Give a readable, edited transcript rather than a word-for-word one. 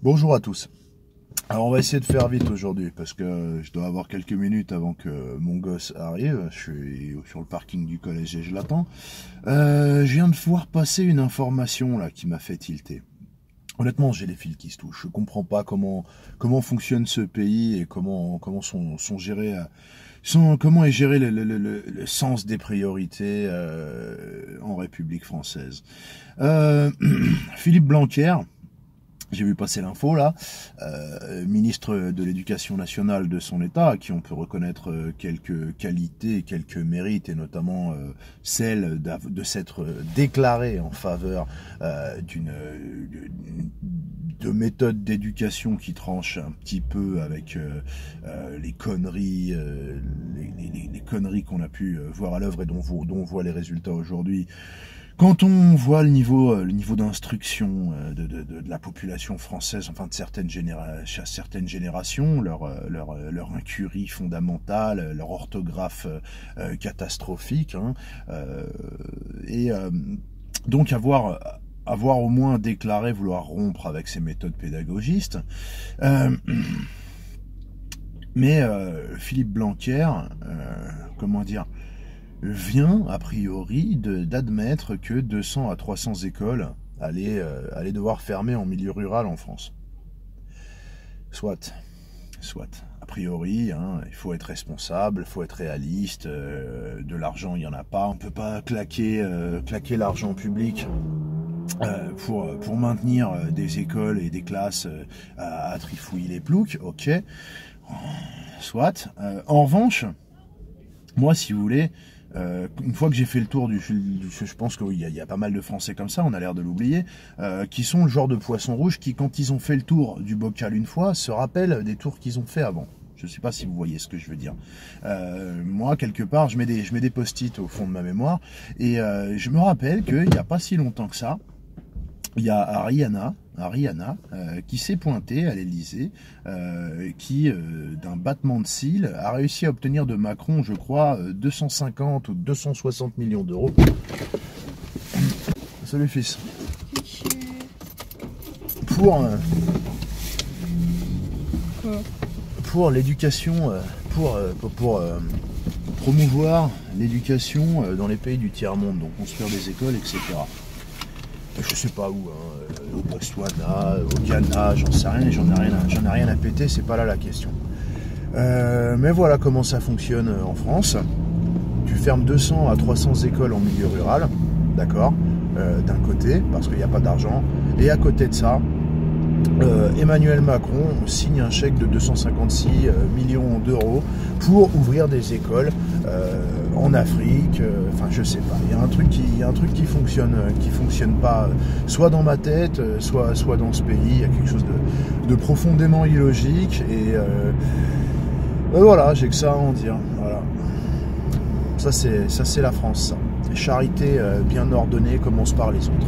Bonjour à tous. Alors on va essayer de faire vite aujourd'hui parce que je dois avoir quelques minutes avant que mon gosse arrive. Je suis sur le parking du collège et je l'attends. Je viens de voir passer une information là qui m'a fait tilter. Honnêtement, j'ai les fils qui se touchent. Je comprends pas comment fonctionne ce pays et comment sont gérés comment est géré le sens des priorités en République française. Philippe Blanquer. J'ai vu passer l'info là, ministre de l'Éducation nationale de son État, à qui on peut reconnaître quelques qualités, quelques mérites, et notamment celle de s'être déclaré en faveur de méthodes d'éducation qui tranchent un petit peu avec les conneries, les conneries qu'on a pu voir à l'œuvre et dont on voit les résultats aujourd'hui. Quand on voit le niveau d'instruction de la population française, enfin de certaines générations, leur incurie fondamentale, leur orthographe catastrophique, hein, donc avoir au moins déclaré vouloir rompre avec ces méthodes pédagogistes. Mais Philippe Blanquer, comment dire, vient a priori d'admettre que 200 à 300 écoles allaient devoir fermer en milieu rural en France. Soit. A priori, hein, il faut être responsable, il faut être réaliste, de l'argent il n'y en a pas, on peut pas claquer l'argent public pour maintenir des écoles et des classes à trifouiller les ploucs, ok, soit. En revanche, moi si vous voulez, une fois que j'ai fait le tour je pense qu'il y a pas mal de Français comme ça, on a l'air de l'oublier, qui sont le genre de poissons rouges qui, quand ils ont fait le tour du bocal une fois, se rappellent des tours qu'ils ont fait avant. Je ne sais pas si vous voyez ce que je veux dire. Moi, quelque part, je mets des post-it au fond de ma mémoire, et je me rappelle qu'il n'y a pas si longtemps que ça, il y a Ariana qui s'est pointée à l'Élysée, qui, d'un battement de cils, a réussi à obtenir de Macron, je crois, 250 ou 260 millions d'euros. Salut fils. Pour l'éducation, pour promouvoir l'éducation dans les pays du tiers-monde, donc construire des écoles, etc. Je sais pas où, hein, au Botswana, au Ghana, j'en sais rien, j'en ai rien à péter, c'est pas là la question. Mais voilà comment ça fonctionne en France. Tu fermes 200 à 300 écoles en milieu rural, d'accord, d'un côté, parce qu'il n'y a pas d'argent, et à côté de ça, Emmanuel Macron signe un chèque de 256 millions d'euros pour ouvrir des écoles en Afrique, enfin je sais pas, il y a un truc qui fonctionne pas, soit dans ma tête, soit dans ce pays. Il y a quelque chose de profondément illogique, et voilà, j'ai que ça à en dire. Voilà, ça c'est la France, ça. Les charités bien ordonnées commencent par les autres.